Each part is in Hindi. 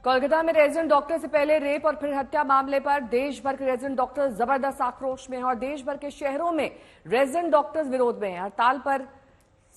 कोलकाता में रेजिडेंट डॉक्टर से पहले रेप और फिर हत्या मामले पर देश भर के रेजिडेंट डॉक्टर जबरदस्त आक्रोश में हैं और देश भर के शहरों में रेजिडेंट डॉक्टर्स विरोध में हैं। हड़ताल पर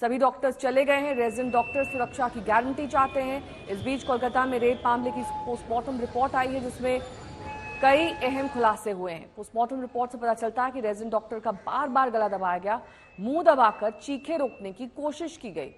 सभी डॉक्टर्स चले गए हैं। रेजिडेंट डॉक्टर्स सुरक्षा की गारंटी चाहते हैं। इस बीच कोलकाता में रेप मामले की पोस्टमार्टम रिपोर्ट आई है जिसमें कई अहम खुलासे हुए हैं। पोस्टमार्टम रिपोर्ट से पता चलता है कि रेजिडेंट डॉक्टर का बार बार गला दबाया गया, मुंह दबाकर चीखें रोकने की कोशिश की गई।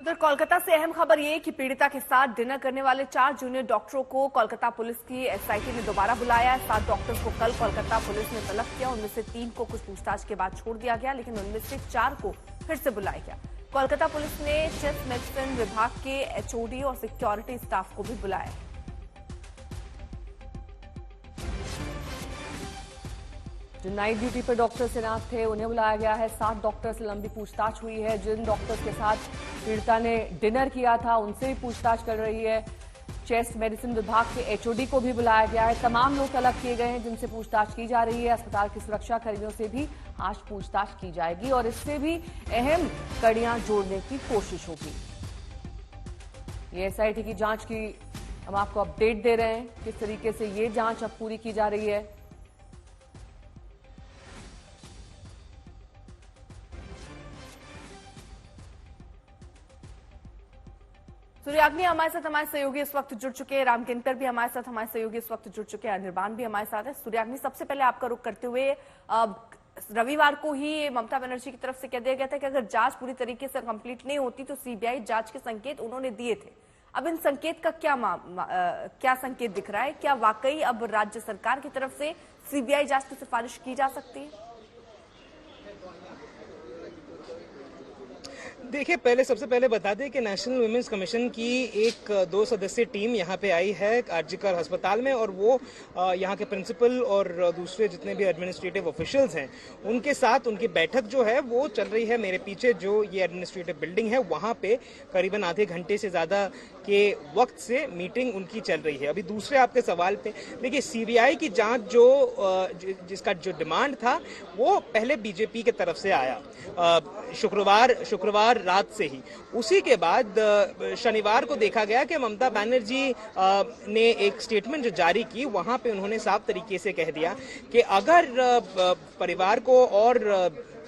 उधर कोलकाता से अहम खबर ये कि पीड़िता के साथ डिनर करने वाले 4 जूनियर डॉक्टरों को कोलकाता पुलिस की एसआईटी ने दोबारा बुलाया है। 7 डॉक्टर्स को कल कोलकाता पुलिस ने तलब किया। उनमें से 3 को कुछ पूछताछ के बाद छोड़ दिया गया, लेकिन उनमें से 4 को फिर से बुलाया गया। कोलकाता पुलिस ने चेस्ट मेडिसिन विभाग के एचओडी और सिक्योरिटी स्टाफ को भी बुलाया। जो नाइट ड्यूटी पर डॉक्टर तैनात थे उन्हें बुलाया गया है। 7 डॉक्टर से लंबी पूछताछ हुई है। जिन डॉक्टर्स के साथ पीड़िता ने डिनर किया था उनसे भी पूछताछ कर रही है। चेस्ट मेडिसिन विभाग के एचओडी को भी बुलाया गया है। तमाम लोग अलग किए गए हैं जिनसे पूछताछ की जा रही है। अस्पताल की सुरक्षा कर्मियों से भी आज पूछताछ की जाएगी और इससे भी अहम कड़ियां जोड़ने की कोशिश होगी। ये एसआईटी की जांच की हम आपको अपडेट दे रहे हैं, किस तरीके से ये जांच अब पूरी की जा रही है। सूर्याग्नि हमारे साथ हमारे सहयोगी इस वक्त जुड़ चुके हैं। राम किंकर भी हमारे साथ हमारे सहयोगी इस वक्त जुड़ चुके हैं। अनिर्बान भी हमारे साथ है। सूर्याग्नि, सबसे पहले आपका रुख करते हुए, रविवार को ही ममता बनर्जी की तरफ से कह दिया गया था कि अगर जांच पूरी तरीके से कंप्लीट नहीं होती तो सीबीआई जांच के संकेत उन्होंने दिए थे। अब इन संकेत का क्या संकेत दिख रहा है? क्या वाकई अब राज्य सरकार की तरफ से सीबीआई जांच की सिफारिश की जा सकती है? देखिए, सबसे पहले बता दें कि नेशनल वुमेन्स कमीशन की एक 2 सदस्यीय टीम यहाँ पे आई है आरजीकर अस्पताल में, और वो यहाँ के प्रिंसिपल और दूसरे जितने भी एडमिनिस्ट्रेटिव ऑफिशियल्स हैं उनके साथ उनकी बैठक जो है वो चल रही है। मेरे पीछे जो ये एडमिनिस्ट्रेटिव बिल्डिंग है वहाँ पे करीबन आधे घंटे से ज़्यादा के वक्त से मीटिंग उनकी चल रही है। अभी दूसरे आपके सवाल पे देखिए, सीबीआई की जाँच जिसका जो डिमांड था वो पहले बीजेपी की तरफ से आया शुक्रवार रात से ही। उसी के बाद शनिवार को देखा गया कि ममता बनर्जी ने एक स्टेटमेंट जो जारी की, वहां पे उन्होंने साफ तरीके से कह दिया कि अगर परिवार को और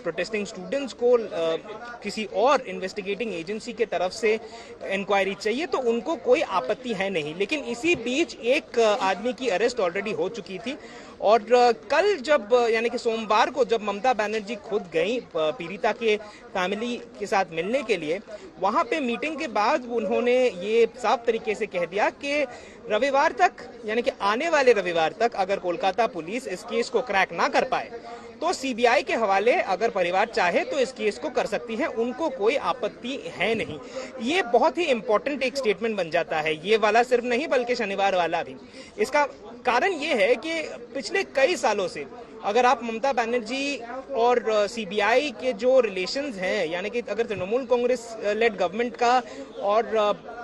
प्रोटेस्टिंग स्टूडेंट्स को किसी और इन्वेस्टिगेटिंग एजेंसी के तरफ से इंक्वायरी चाहिए तो उनको कोई आपत्ति है नहीं। लेकिन इसी बीच एक आदमी की अरेस्ट ऑलरेडी हो चुकी थी, और कल जब यानी कि सोमवार को जब ममता बनर्जी खुद गई पीड़िता के फैमिली के साथ मिलने के लिए, वहां पे मीटिंग के बाद उन्होंने ये साफ तरीके से कह दिया कि रविवार तक, यानी कि आने वाले रविवार तक अगर कोलकाता पुलिस इस केस को क्रैक ना कर पाए तो सीबीआई के हवाले अगर परिवार चाहे तो इस केस को कर सकती है, उनको कोई आपत्ति है नहीं। ये बहुत ही इंपॉर्टेंट एक स्टेटमेंट बन जाता है, ये वाला सिर्फ नहीं बल्कि शनिवार वाला भी। इसका कारण ये है कि पिछले कई सालों से अगर आप ममता बनर्जी और सीबीआई के जो रिलेशंस हैं, यानी कि अगर तृणमूल कांग्रेस लेड गवर्नमेंट का और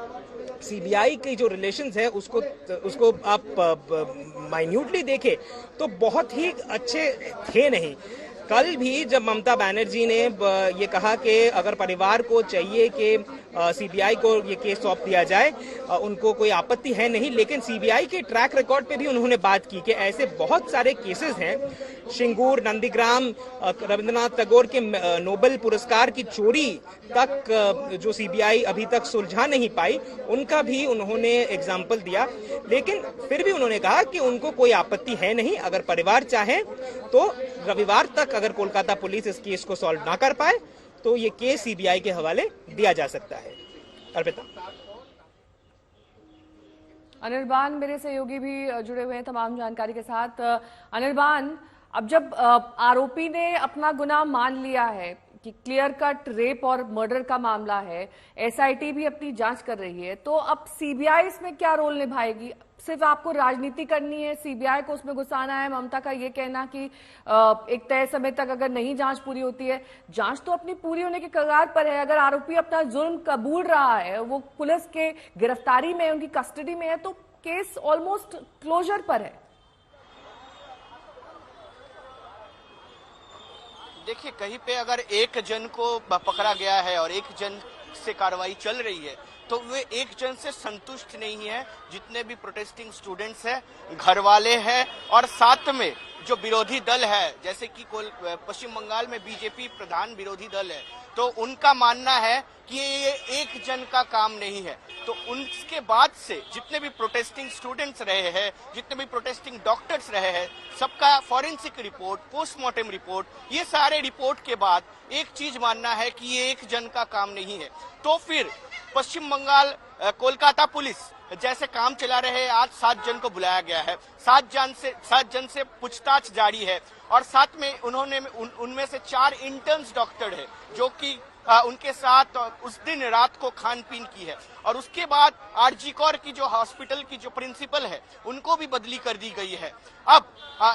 सीबीआई के जो रिलेशंस है उसको आप माइन्यूटली देखें तो बहुत ही अच्छे थे नहीं। कल भी जब ममता बनर्जी ने ये कहा कि अगर परिवार को चाहिए कि सीबीआई को ये केस सौंप दिया जाए, उनको कोई आपत्ति है नहीं, लेकिन सीबीआई के ट्रैक रिकॉर्ड पे भी उन्होंने बात की कि ऐसे बहुत सारे केसेस हैं, शिंगूर, नंदीग्राम, रविंद्रनाथ टैगोर के नोबेल पुरस्कार की चोरी तक जो सीबीआई अभी तक सुलझा नहीं पाई, उनका भी उन्होंने एग्जाम्पल दिया। लेकिन फिर भी उन्होंने कहा कि उनको कोई आपत्ति है नहीं, अगर परिवार चाहे तो रविवार तक अगर कोलकाता पुलिस इस केस को सॉल्व ना कर पाए तो ये केस सीबीआई के हवाले दिया जा सकता है। अर्पिता। अनिर्बान मेरे सहयोगी भी जुड़े हुए हैं तमाम जानकारी के साथ। अनिर्बान, अब जब आरोपी ने अपना गुनाह मान लिया है कि क्लियर कट रेप और मर्डर का मामला है, एसआईटी भी अपनी जांच कर रही है, तो अब सीबीआई इसमें क्या रोल निभाएगी? सिर्फ आपको राजनीति करनी है, सीबीआई को उसमें घुसाना है? ममता का ये कहना कि एक तय समय तक अगर नहीं जांच पूरी होती है, जांच तो अपनी पूरी होने के कगार पर है। अगर आरोपी अपना जुर्म कबूल रहा है, वो पुलिस के गिरफ्तारी में, उनकी कस्टडी में है, तो केस ऑलमोस्ट क्लोजर पर है। देखिए, कहीं पे अगर एक जन को पकड़ा गया है और एक जन से कार्रवाई चल रही है तो वे एक जन से संतुष्ट नहीं है। जितने भी प्रोटेस्टिंग स्टूडेंट्स हैं, घर वाले हैं और साथ में जो विरोधी दल है, जैसे कि पश्चिम बंगाल में बीजेपी प्रधान विरोधी दल है, तो उनका मानना है कि ये एक जन का काम नहीं है। तो उनके बाद से जितने भी प्रोटेस्टिंग स्टूडेंट्स रहे हैं, जितने भी प्रोटेस्टिंग डॉक्टर्स रहे हैं, सबका फॉरेंसिक रिपोर्ट, पोस्टमार्टम रिपोर्ट, ये सारे रिपोर्ट के बाद एक चीज मानना है कि ये एक जन का काम नहीं है। तो फिर पश्चिम बंगाल कोलकाता पुलिस जैसे काम चला रहे हैं, आज 7 जन को बुलाया गया है, 7 जन से पूछताछ जारी है और साथ में उनमें से 4 इंटर्न्स डॉक्टर है जो कि उनके साथ उस दिन रात को खान पीन की है। और उसके बाद आरजी कौर की जो हॉस्पिटल की जो प्रिंसिपल है उनको भी बदली कर दी गई है। अब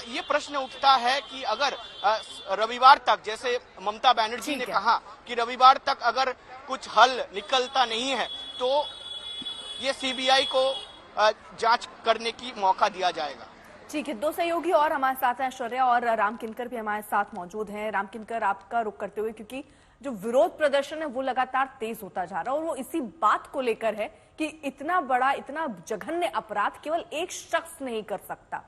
ये प्रश्न उठता है कि अगर रविवार तक, जैसे ममता बनर्जी ने कहा कि रविवार तक अगर कुछ हल निकलता नहीं है तो ये सीबीआई को जांच करने की मौका दिया जाएगा। ठीक है, 2 सहयोगी और हमारे साथ हैं, ऐश्वर्या और राम किनकर भी हमारे साथ मौजूद हैं। राम किनकर, आपका रुख करते हुए, क्योंकि जो विरोध प्रदर्शन है वो लगातार तेज होता जा रहा है और वो इसी बात को लेकर है कि इतना बड़ा, इतना जघन्य अपराध केवल एक शख्स नहीं कर सकता।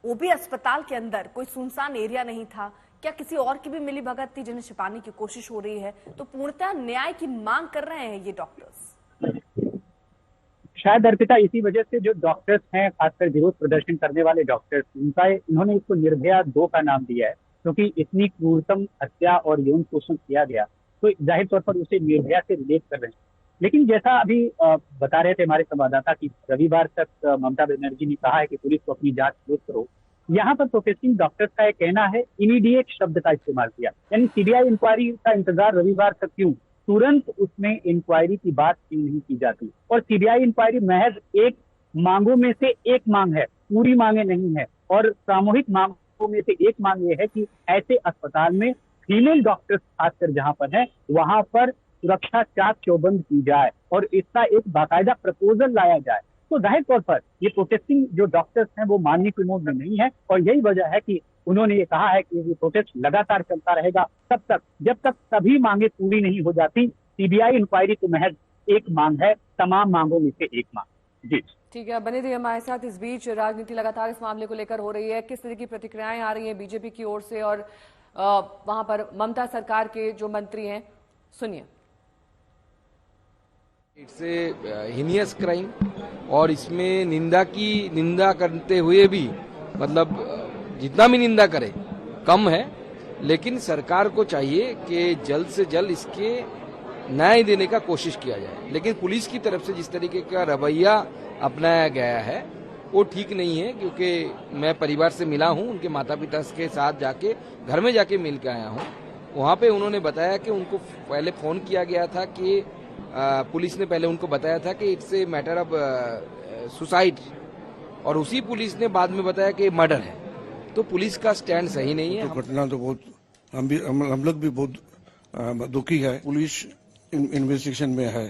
वो भी अस्पताल के अंदर, कोई सुनसान एरिया नहीं था, क्या किसी और की भी मिली भगत थी जिन्हें छिपाने की कोशिश हो रही है? तो पूर्णतः न्याय की मांग कर रहे हैं ये डॉक्टर्स। शायद अर्पिता इसी वजह से जो डॉक्टर्स हैं, खासकर विरोध प्रदर्शन करने वाले डॉक्टर्स, इन्होंने इसको निर्भया 2 का नाम दिया है, क्योंकि इतनी क्रूरतम हत्या और यौन शोषण किया गया, तो जाहिर तौर पर उसे निर्भया से रिलेट कर रहे हैं। लेकिन जैसा अभी बता रहे थे हमारे संवाददाता कि रविवार तक ममता बनर्जी ने कहा है कि पुलिस को अपनी जांच क्लोज करो। यहाँ पर प्रोटेस्टिंग डॉक्टर्स का एक कहना है, इमीडिएट शब्द का इस्तेमाल किया, यानी सीबीआई इंक्वायरी का इंतजार रविवार तक क्यों, तुरंत उसमें इंक्वायरी की बात क्यों नहीं की जाती। और सीबीआई इंक्वायरी महज एक मांगों में से एक मांग है, पूरी मांगे नहीं है। और सामूहिक मांगों में से एक मांग ये है कि ऐसे अस्पताल में फीमेल डॉक्टर्स खासकर जहां पर है वहां पर सुरक्षा चाक चौबंद की जाए और इसका एक बाकायदा प्रपोजल लाया जाए। तो जाहिर तौर पर ये प्रोटेस्टिंग जो डॉक्टर्स हैं वो मानने के मूड में नहीं है और यही वजह है कि उन्होंने ये कहा है कि ये प्रोटेस्ट लगातार चलता रहेगा तब तक जब तक सभी मांगे पूरी नहीं हो जाती। सीबीआई इंक्वायरी तो महज एक मांग है, तमाम मांगों में से एक मांग। जी ठीक है, बने रहिए हमारे साथ। इस बीच राजनीति लगातार इस मामले को लेकर हो रही है, किस तरह की प्रतिक्रियाएं आ रही हैं बीजेपी की ओर से और वहां पर ममता सरकार के जो मंत्री हैं, सुनिए। इट्स ए हीनियस क्राइम और इसमें निंदा करते हुए भी, मतलब जितना भी निंदा करे कम है, लेकिन सरकार को चाहिए कि जल्द से जल्द इसके न्याय देने का कोशिश किया जाए। लेकिन पुलिस की तरफ से जिस तरीके का रवैया अपनाया गया है वो ठीक नहीं है, क्योंकि मैं परिवार से मिला हूं, उनके माता पिता के साथ जाके घर में जाके मिल के आया हूं। वहां पे उन्होंने बताया कि उनको पहले फोन किया गया था कि पुलिस ने पहले उनको बताया था कि it's a matter of suicide और उसी पुलिस ने बाद में बताया कि मर्डर है। तो पुलिस का स्टैंड सही नहीं है। तो घटना तो बहुत हम लोग भी बहुत दुखी है। पुलिस इन्वेस्टिगेशन में है,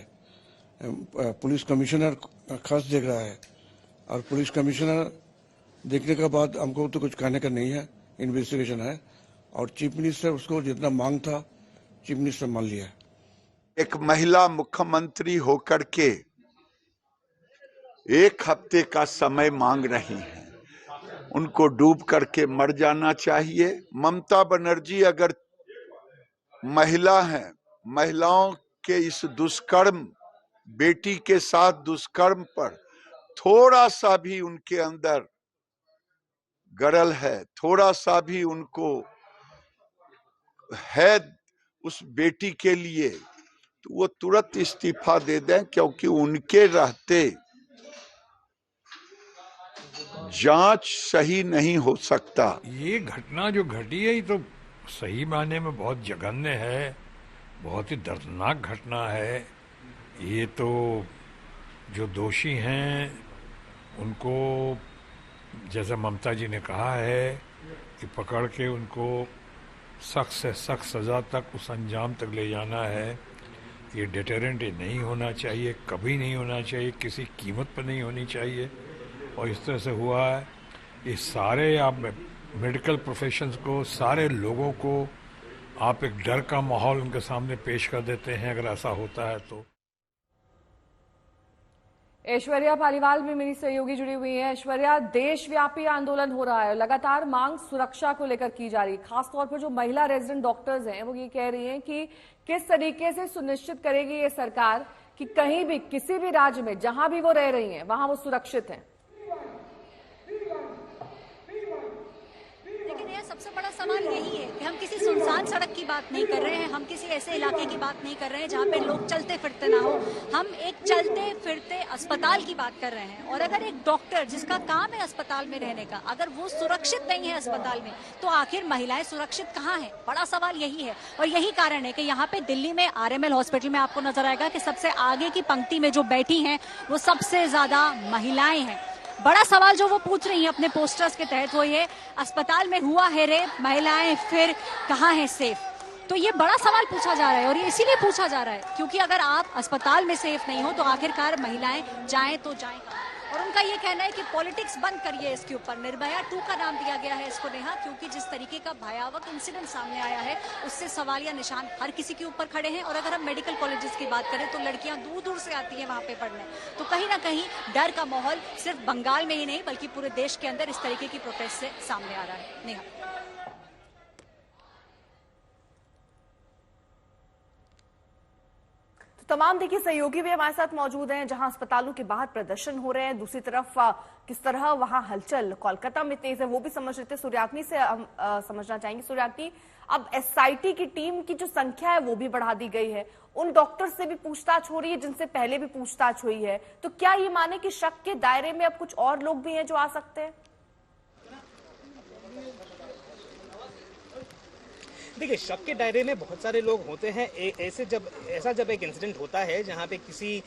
पुलिस कमिश्नर खास देख रहा है और पुलिस कमिश्नर देखने के बाद हमको तो कुछ कहने का नहीं है, इन्वेस्टिगेशन है। और चीफ मिनिस्टर उसको जितना मांग था चीफ मिनिस्टर मान लिया। एक महिला मुख्यमंत्री होकर के 1 हफ्ते का समय मांग रही हैं, उनको डूब करके मर जाना चाहिए। ममता बनर्जी अगर महिला हैं, महिलाओं के इस दुष्कर्म, बेटी के साथ दुष्कर्म पर थोड़ा सा भी उनके अंदर गरल है, थोड़ा सा भी उनको है उस बेटी के लिए, तो वो तुरंत इस्तीफा दे दें, क्योंकि उनके रहते जांच सही नहीं हो सकता। ये घटना जो घटी है ये तो सही मायने में बहुत जघन्य है, बहुत ही दर्दनाक घटना है। ये तो जो दोषी हैं उनको, जैसा ममता जी ने कहा है, कि पकड़ के उनको सख्त से सख्त सजा तक, उस अंजाम तक ले जाना है। ये डिटरेंट नहीं होना चाहिए, कभी नहीं होना चाहिए, किसी कीमत पर नहीं होनी चाहिए। और इस तरह से हुआ है, ये सारे आप मेडिकल प्रोफेशंस को, सारे लोगों को आप एक डर का माहौल उनके सामने पेश कर देते हैं अगर ऐसा होता है तो। ऐश्वर्या पालीवाल भी मेरी सहयोगी जुड़ी हुई है। ऐश्वर्या, देशव्यापी आंदोलन हो रहा है, लगातार मांग सुरक्षा को लेकर की जा रही है। खासतौर पर जो महिला रेजिडेंट डॉक्टर्स हैं वो ये कह रही हैं कि किस तरीके से सुनिश्चित करेगी ये सरकार कि कहीं भी किसी भी राज्य में जहां भी वो रह रही हैं वहां वो सुरक्षित हैं। लेकिन यह सबसे बड़ा सवाल यही है कि हम किसी सुनसान सड़क की बात नहीं कर रहे हैं, हम किसी ऐसे इलाके की बात नहीं कर रहे हैं जहाँ पे लोग चलते फिरते ना हो। हम एक चलते फिरते अस्पताल की बात कर रहे हैं। और अगर एक डॉक्टर जिसका काम है अस्पताल में रहने का, अगर वो सुरक्षित नहीं है अस्पताल में, तो आखिर महिलाएं सुरक्षित कहाँ हैं? बड़ा सवाल यही है। और यही कारण है कि यहाँ पे दिल्ली में RML हॉस्पिटल में आपको नजर आएगा कि सबसे आगे की पंक्ति में जो बैठी हैं वो सबसे ज्यादा महिलाएं हैं। बड़ा सवाल जो वो पूछ रही हैं अपने पोस्टर्स के तहत वो ये, अस्पताल में हुआ है रेप, महिलाएं फिर कहाँ है सेफ? तो ये बड़ा सवाल पूछा जा रहा है। और ये इसीलिए पूछा जा रहा है क्योंकि अगर आप अस्पताल में सेफ नहीं हो तो आखिरकार महिलाएं जाएं तो जाएं। और उनका ये कहना है कि पॉलिटिक्स बंद करिए इसके ऊपर। निर्भया 2 का नाम दिया गया है इसको, नेहा, क्योंकि जिस तरीके का भयावह इंसिडेंट सामने आया है उससे सवालिया निशान हर किसी के ऊपर खड़े हैं। और अगर हम मेडिकल कॉलेजेस की बात करें तो लड़कियां दूर दूर से आती हैं वहां पे पढ़ने। तो कहीं ना कहीं डर का माहौल सिर्फ बंगाल में ही नहीं बल्कि पूरे देश के अंदर इस तरीके की प्रोटेस्ट से सामने आ रहा है। नेहा, तमाम देखिए सहयोगी भी हमारे साथ मौजूद हैं जहां अस्पतालों के बाहर प्रदर्शन हो रहे हैं। दूसरी तरफ किस तरह वहां हलचल कोलकाता में तेज है वो भी समझ रहे थे। सूर्याग्नि से हम समझना चाहेंगे। सूर्याग्नि, अब SIT की टीम की जो संख्या है वो भी बढ़ा दी गई है। उन डॉक्टर से भी पूछताछ हो रही है जिनसे पहले भी पूछताछ हुई है। तो क्या ये माने कि शक के दायरे में अब कुछ और लोग भी हैं जो आ सकते हैं? देखिए, शक के दायरे में बहुत सारे लोग होते हैं। ऐसा जब एक इंसिडेंट होता है जहां पे किसी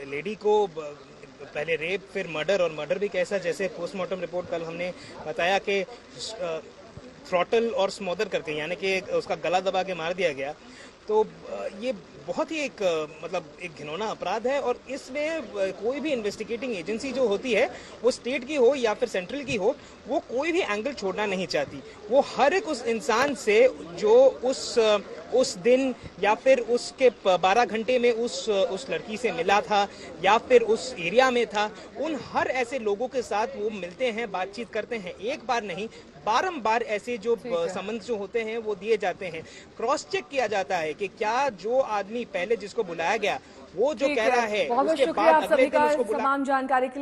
लेडी को पहले रेप फिर मर्डर, और मर्डर भी कैसा, जैसे पोस्टमार्टम रिपोर्ट कल हमने बताया कि थ्रॉटल और स्मोदर करके, यानी कि उसका गला दबा के मार दिया गया। तो ये बहुत ही एक घिनौना अपराध है। और इसमें कोई भी इन्वेस्टिगेटिंग एजेंसी जो होती है, वो स्टेट की हो या फिर सेंट्रल की हो, वो कोई भी एंगल छोड़ना नहीं चाहती। वो हर एक उस इंसान से जो उस दिन या फिर उसके 12 घंटे में उस लड़की से मिला था या फिर उस एरिया में था, उन हर ऐसे लोगों के साथ वो मिलते हैं, बातचीत करते हैं। एक बार नहीं, बारंबार ऐसे जो संबंध जो होते हैं वो दिए जाते हैं। क्रॉस चेक किया जाता है कि क्या जो आदमी पहले जिसको बुलाया गया वो जो कह रहा है बहुत उसके शुक्रिया बाद आप अगले सभी दिन का उसको तमाम जानकारी के लिए।